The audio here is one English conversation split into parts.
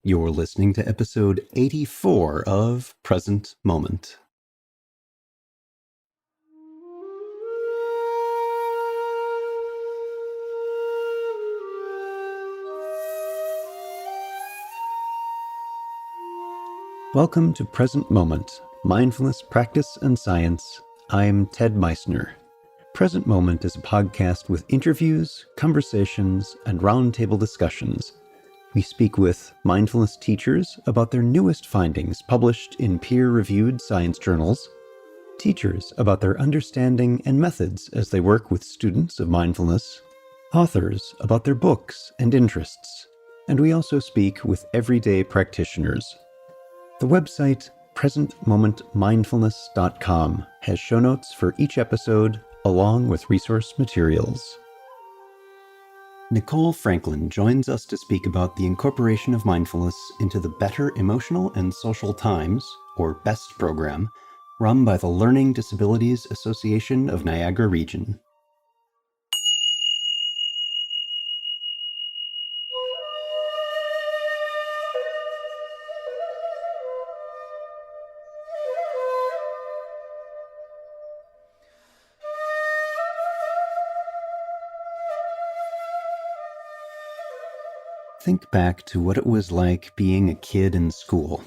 You're listening to episode 84 of Present Moment. Welcome to Present Moment, Mindfulness, Practice, and Science. I'm Ted Meissner. Present Moment is a podcast with interviews, conversations, and roundtable discussions. We speak with mindfulness teachers about their newest findings published in peer-reviewed science journals, teachers about their understanding and methods as they work with students of mindfulness, authors about their books and interests, and we also speak with everyday practitioners. The website presentmomentmindfulness.com has show notes for each episode along with resource materials. Nicole Franklin joins us to speak about the incorporation of mindfulness into the Better Emotional and Social Times, or BEST program, run by the Learning Disabilities Association of Niagara Region. Think back to what it was like being a kid in school.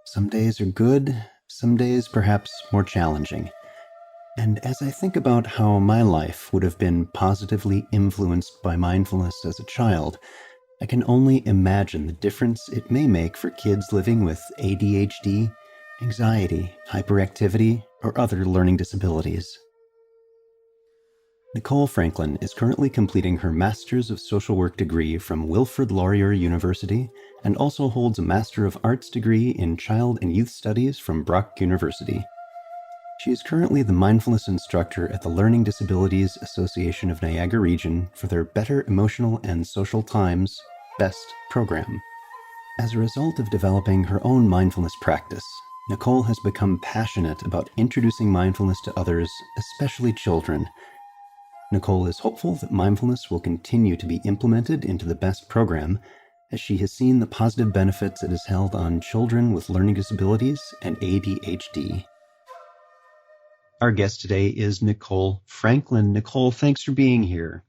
Some days are good, some days perhaps more challenging. And as I think about how my life would have been positively influenced by mindfulness as a child, I can only imagine the difference it may make for kids living with ADHD, anxiety, hyperactivity, or other learning disabilities. Nicole Franklin is currently completing her Master's of Social Work degree from Wilfrid Laurier University and also holds a Master of Arts degree in Child and Youth Studies from Brock University. She is currently the mindfulness instructor at the Learning Disabilities Association of Niagara Region for their Better Emotional and Social Times BEST program. As a result of developing her own mindfulness practice, Nicole has become passionate about introducing mindfulness to others, especially children. Nicole is hopeful that mindfulness will continue to be implemented into the BEST program, as she has seen the positive benefits it has held on children with learning disabilities and ADHD. Our guest today is Nicole Franklin. Nicole, thanks for being here.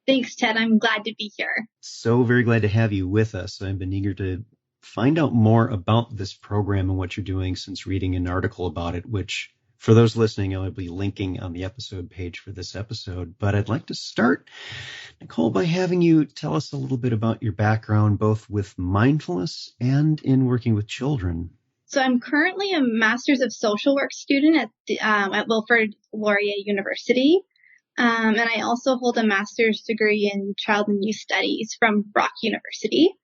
Thanks, Ted. I'm glad to be here. So very glad to have you with us. I've been eager to find out more about this program and what you're doing since reading an article about it, which for those listening, I'll be linking on the episode page for this episode. But I'd like to start, Nicole, by having you tell us a little bit about your background, both with mindfulness and in working with children. So I'm currently a Master's of Social Work student at Wilfrid Laurier University. And I also hold a master's degree in Child and Youth Studies from Brock University.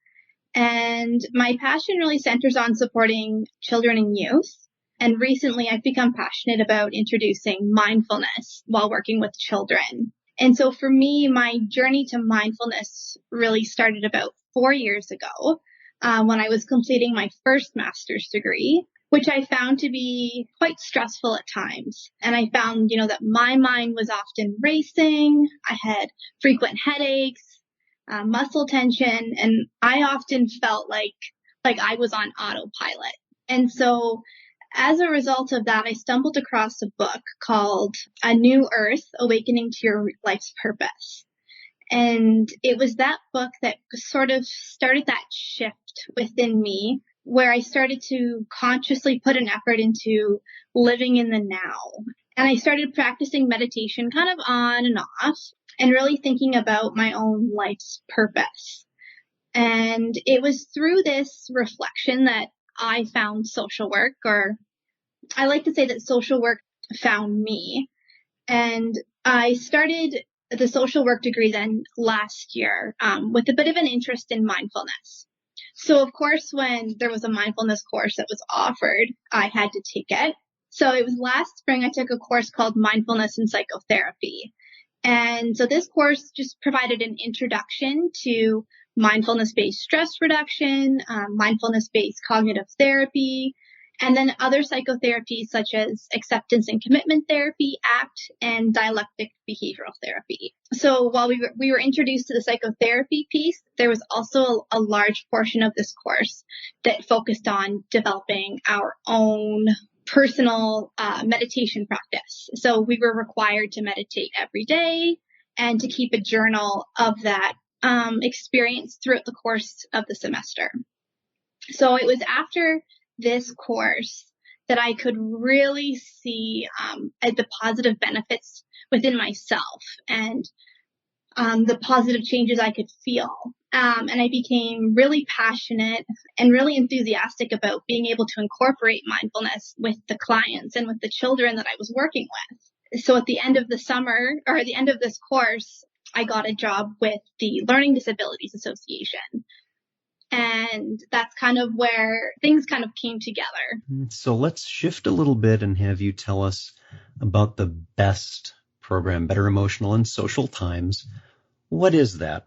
And my passion really centers on supporting children and youth. And recently I've become passionate about introducing mindfulness while working with children. And so for me, my journey to mindfulness really started about 4 years ago when I was completing my first master's degree, which I found to be quite stressful at times. And I found, that my mind was often racing. I had frequent headaches, muscle tension, and I often felt like I was on autopilot. And so as a result of that, I stumbled across a book called A New Earth, Awakening to Your Life's Purpose. And it was that book that sort of started that shift within me, where I started to consciously put an effort into living in the now. And I started practicing meditation kind of on and off and really thinking about my own life's purpose. And it was through this reflection that I found social work, or I like to say that social work found me. And I started the social work degree then last year with a bit of an interest in mindfulness. So of course, when there was a mindfulness course that was offered, I had to take it. So it was last spring, I took a course called Mindfulness and Psychotherapy. And so this course just provided an introduction to mindfulness-based stress reduction, mindfulness-based cognitive therapy, And then other psychotherapies such as acceptance and commitment therapy, ACT, and dialectic behavioral therapy. So while we were introduced to the psychotherapy piece, there was also a large portion of this course that focused on developing our own personal meditation practice. So we were required to meditate every day and to keep a journal of that experience throughout the course of the semester. So it was after this course that I could really see the positive benefits within myself and the positive changes I could feel. And I became really passionate and really enthusiastic about being able to incorporate mindfulness with the clients and with the children that I was working with. So at the end of the summer, or at the end of this course, I got a job with the Learning Disabilities Association. And that's kind of where things kind of came together. So let's shift a little bit and have you tell us about the BEST program, Better Emotional and Social Times. What is that?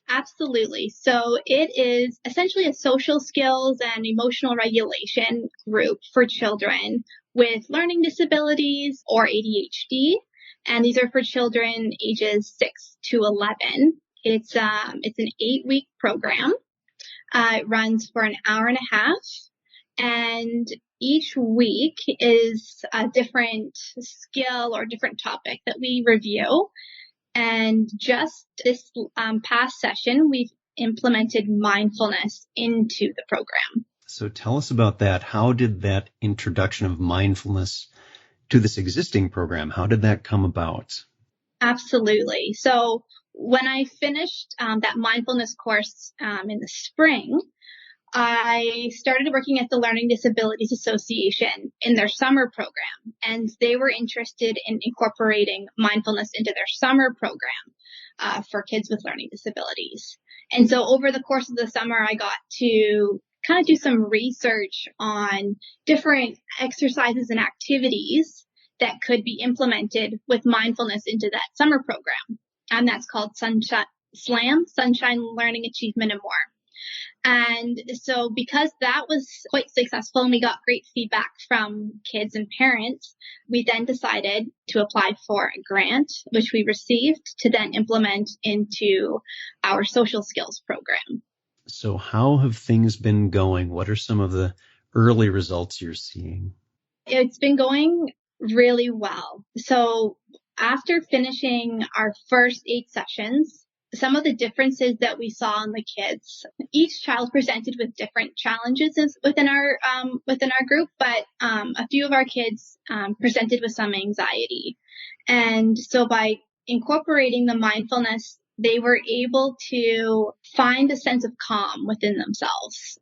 Absolutely. So it is essentially a social skills and emotional regulation group for children with learning disabilities or ADHD. And these are for children ages 6 to 11. It's an 8-week program. It runs for an hour and a half, and each week is a different skill or different topic that we review. And just this past session, we've implemented mindfulness into the program. So tell us about that. How did that introduction of mindfulness to this existing program, how did that come about? Absolutely. So when I finished that mindfulness course in the spring, I started working at the Learning Disabilities Association in their summer program, and they were interested in incorporating mindfulness into their summer program for kids with learning disabilities. And so over the course of the summer, I got to kind of do some research on different exercises and activities that could be implemented with mindfulness into that summer program. And that's called Sunshine Learning Achievement and More. And so because that was quite successful and we got great feedback from kids and parents, we then decided to apply for a grant, which we received to then implement into our social skills program. So how have things been going? What are some of the early results you're seeing? It's been going really well. So after finishing our first 8 sessions, some of the differences that we saw in the kids, each child presented with different challenges within our group, but a few of our kids presented with some anxiety. And so by incorporating the mindfulness, they were able to find a sense of calm within themselves.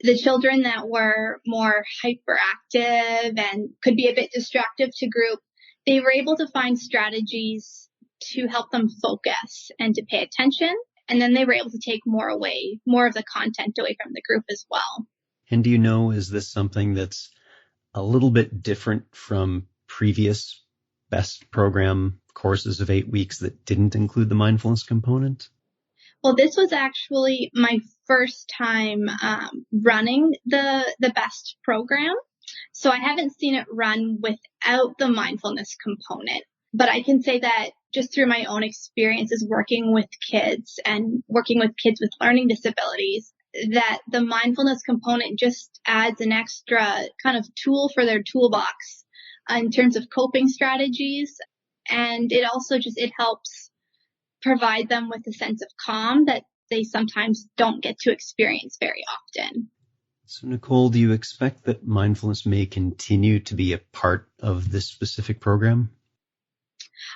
The children that were more hyperactive and could be a bit distractive to group, they were able to find strategies to help them focus and to pay attention. And then they were able to take more of the content away from the group as well. And do you know, is this something that's a little bit different from previous BEST program courses of 8 weeks that didn't include the mindfulness component? Well, this was actually my first time running the BEST program. So I haven't seen it run without the mindfulness component. But I can say that just through my own experiences working with kids and working with kids with learning disabilities, that the mindfulness component just adds an extra kind of tool for their toolbox in terms of coping strategies. And it also it helps provide them with a sense of calm that they sometimes don't get to experience very often. So Nicole, do you expect that mindfulness may continue to be a part of this specific program?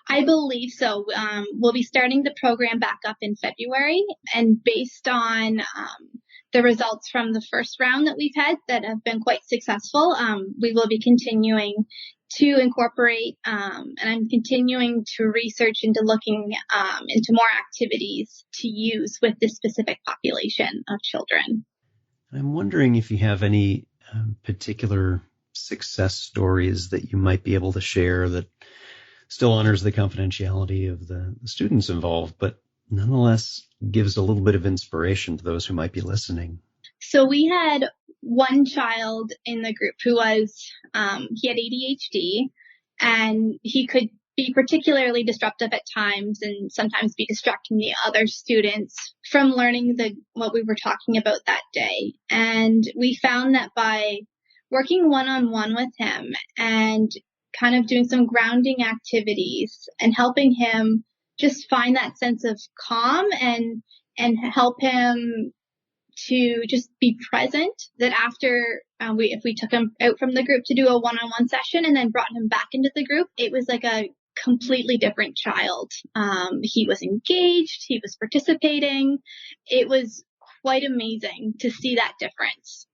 I believe so. We'll be starting the program back up in February, and based on the results from the first round that we've had that have been quite successful, we will be continuing to incorporate, and I'm continuing to research into looking into more activities to use with this specific population of children. I'm wondering if you have any particular success stories that you might be able to share that still honors the confidentiality of the students involved, but nonetheless gives a little bit of inspiration to those who might be listening. So we had one child in the group who was, he had ADHD, and he could be particularly disruptive at times and sometimes be distracting the other students from learning what we were talking about that day. And we found that by working one-on-one with him and kind of doing some grounding activities and helping him just find that sense of calm and help him to just be present, that after if we took him out from the group to do a one-on-one session and then brought him back into the group, it was like a completely different child. He was engaged, he was participating. It was quite amazing to see that difference.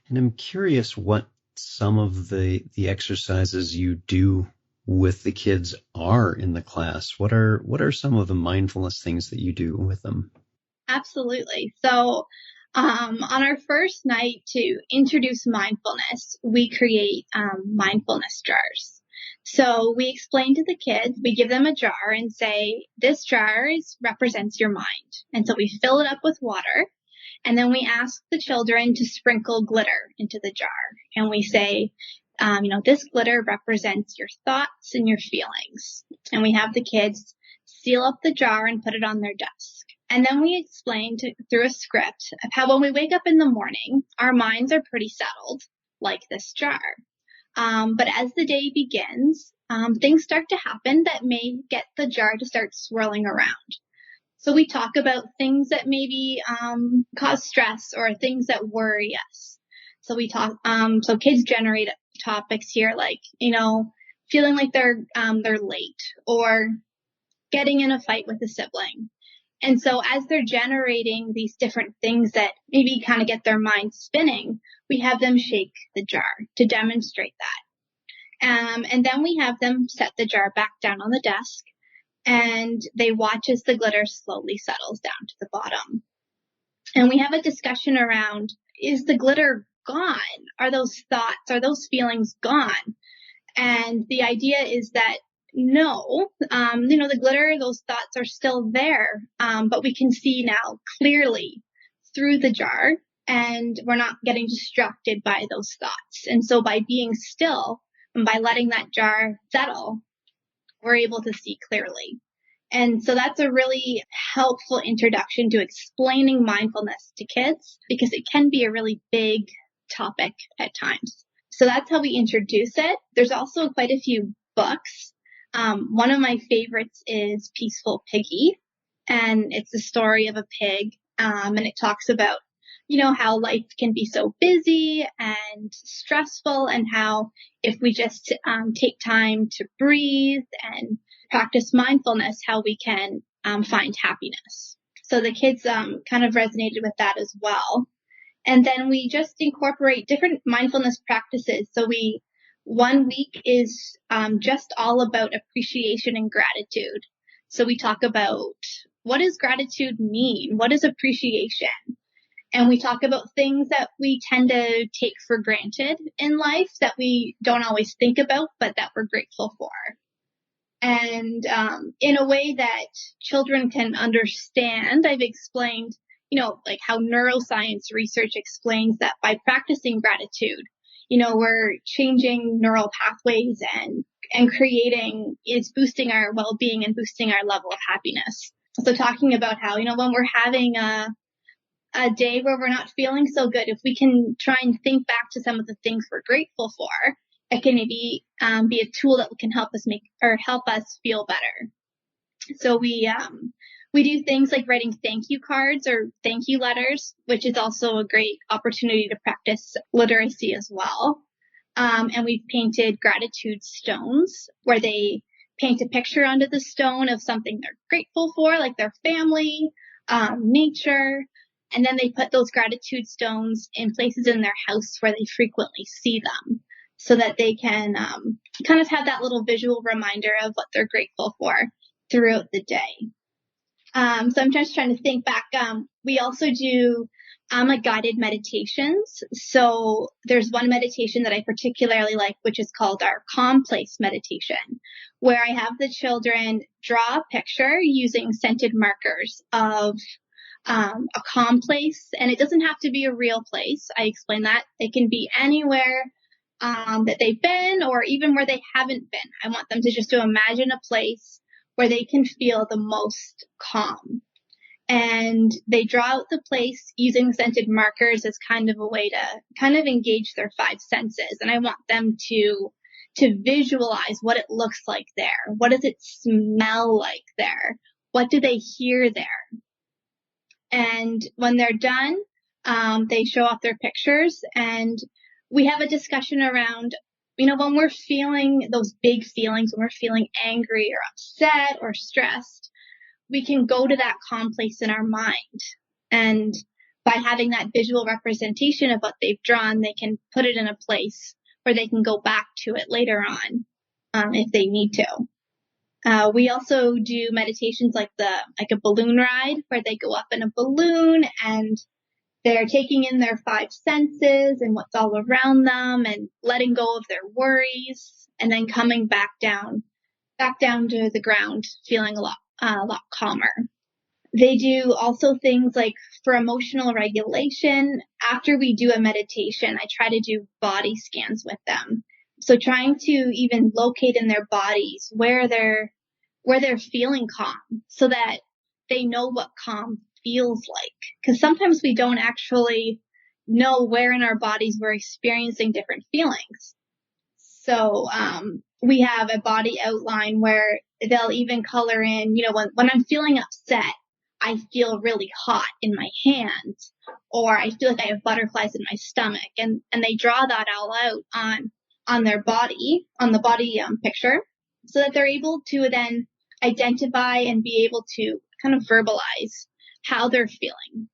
And I'm curious what some of the exercises you do with the kids are in the class. What are some of the mindfulness things that you do with them? Absolutely. So on our first night to introduce mindfulness, we create mindfulness jars. So we explain to the kids, we give them a jar and say, this jar represents your mind. And so we fill it up with water. And then we ask the children to sprinkle glitter into the jar. And we say, this glitter represents your thoughts and your feelings. And we have the kids seal up the jar and put it on their desk. And then we explain through a script of how when we wake up in the morning, our minds are pretty settled, like this jar. But as the day begins, things start to happen that may get the jar to start swirling around. So we talk about things that maybe cause stress or things that worry us. So we talk. So kids generate topics here, like feeling like they're late or getting in a fight with a sibling. And so as they're generating these different things that maybe kind of get their mind spinning, we have them shake the jar to demonstrate that. And then we have them set the jar back down on the desk, and they watch as the glitter slowly settles down to the bottom. And we have a discussion around, is the glitter gone? Are those thoughts, are those feelings gone? And the idea is that no, the glitter, those thoughts are still there, but we can see now clearly through the jar, and we're not getting distracted by those thoughts. And so by being still and by letting that jar settle, we're able to see clearly. And so that's a really helpful introduction to explaining mindfulness to kids, because it can be a really big topic at times. So that's how we introduce it. There's also quite a few books. One of my favorites is Peaceful Piggy, and it's the story of a pig, and it talks about, how life can be so busy and stressful, and how if we just take time to breathe and practice mindfulness, how we can find happiness. So the kids kind of resonated with that as well. And then we just incorporate different mindfulness practices. So one week is just all about appreciation and gratitude. So we talk about, what does gratitude mean? What is appreciation? And we talk about things that we tend to take for granted in life that we don't always think about, but that we're grateful for. And in a way that children can understand, I've explained, like how neuroscience research explains that by practicing gratitude, we're changing neural pathways and it's boosting our well-being and boosting our level of happiness. So talking about how, when we're having a day where we're not feeling so good, if we can try and think back to some of the things we're grateful for, it can maybe be a tool that can help us feel better. So we do things like writing thank you cards or thank you letters, which is also a great opportunity to practice literacy as well. And we've painted gratitude stones, where they paint a picture under the stone of something they're grateful for, like their family, nature. And then they put those gratitude stones in places in their house where they frequently see them, so that they can kind of have that little visual reminder of what they're grateful for throughout the day. So I'm just trying to think back. We also do guided meditations. So there's one meditation that I particularly like, which is called our Calm Place meditation, where I have the children draw a picture using scented markers of a calm place, and it doesn't have to be a real place. I explain that it can be anywhere that they've been, or even where they haven't been. I want them to just to imagine a place where they can feel the most calm. And they draw out the place using scented markers as kind of a way to kind of engage their five senses. And I want them to visualize what it looks like there. What does it smell like there? What do they hear there? And when they're done, they show off their pictures, and we have a discussion around, when we're feeling those big feelings, when we're feeling angry or upset or stressed, we can go to that calm place in our mind. And by having that visual representation of what they've drawn, they can put it in a place where they can go back to it later on, if they need to. We also do meditations like a balloon ride, where they go up in a balloon and they're taking in their five senses and what's all around them and letting go of their worries, and then coming back down to the ground, feeling a lot calmer. They do also things like for emotional regulation. After we do a meditation, I try to do body scans with them. So trying to even locate in their bodies where they're feeling calm, so that they know what calm feels like. Because sometimes we don't actually know where in our bodies we're experiencing different feelings. So we have a body outline where they'll even color in, when I'm feeling upset, I feel really hot in my hands, or I feel like I have butterflies in my stomach, and they draw that all out on their body, on the body picture, so that they're able to then identify and be able to kind of verbalize how they're feeling.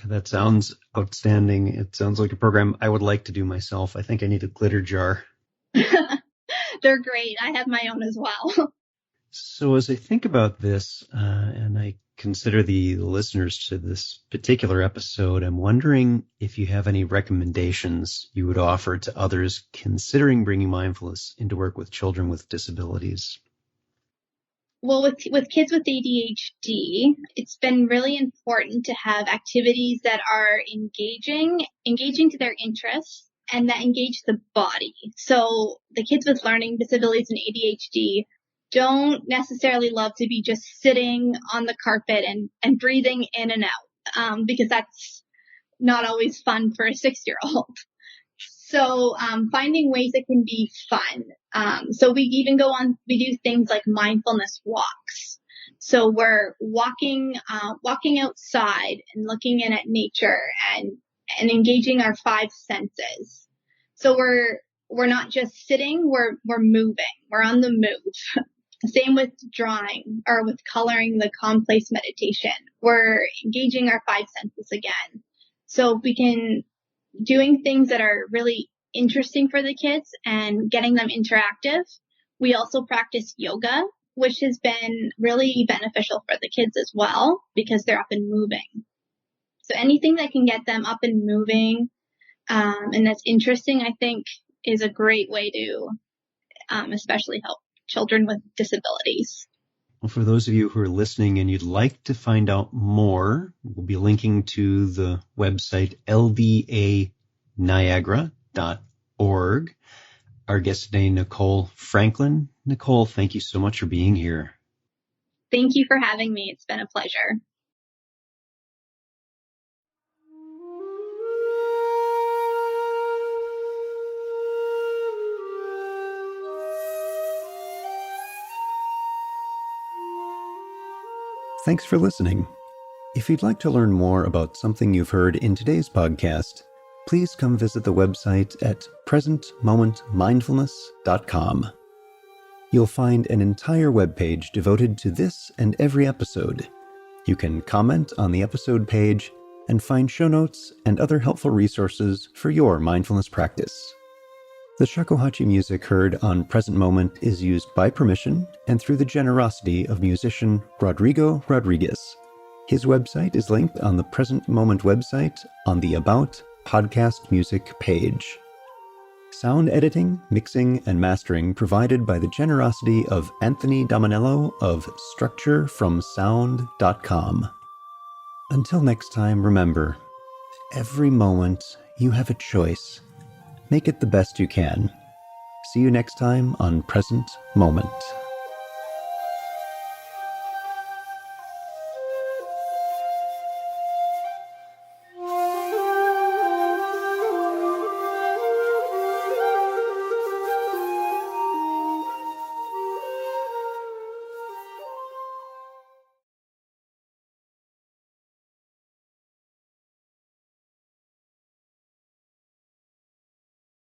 That sounds outstanding. It sounds like a program I would like to do myself. I think I need a glitter jar. They're great. I have my own as well. So as I think about this, and I consider the listeners to this particular episode, I'm wondering if you have any recommendations you would offer to others considering bringing mindfulness into work with children with disabilities. Well, with kids with ADHD, it's been really important to have activities that are engaging to their interests, and that engage the body. So the kids with learning disabilities and ADHD don't necessarily love to be just sitting on the carpet and breathing in and out, because that's not always fun for a 6-year-old. So finding ways that can be fun. So we even we do things like mindfulness walks. So we're walking outside and looking in at nature and engaging our five senses. So we're not just sitting, we're moving. We're on the move. Same with drawing or with coloring the calm place meditation. We're engaging our five senses again. So we can doing things that are really interesting for the kids and getting them interactive. We also practice yoga, which has been really beneficial for the kids as well, because they're up and moving. So anything that can get them up and moving, and that's interesting, I think is a great way to especially help children with disabilities. Well, for those of you who are listening and you'd like to find out more, we'll be linking to the website ldaniagara.org. Our guest today, Nicole Franklin. Nicole, thank you so much for being here. Thank you for having me. It's been a pleasure. Thanks for listening. If you'd like to learn more about something you've heard in today's podcast, please come visit the website at presentmomentmindfulness.com. You'll find an entire webpage devoted to this and every episode. You can comment on the episode page and find show notes and other helpful resources for your mindfulness practice. The shakuhachi music heard on Present Moment is used by permission and through the generosity of musician Rodrigo Rodriguez. His website is linked on the Present Moment website on the About Podcast Music page. Sound editing, mixing, and mastering provided by the generosity of Anthony Dominello of StructureFromSound.com. Until next time, remember, every moment you have a choice. Make it the best you can. See you next time on Present Moment.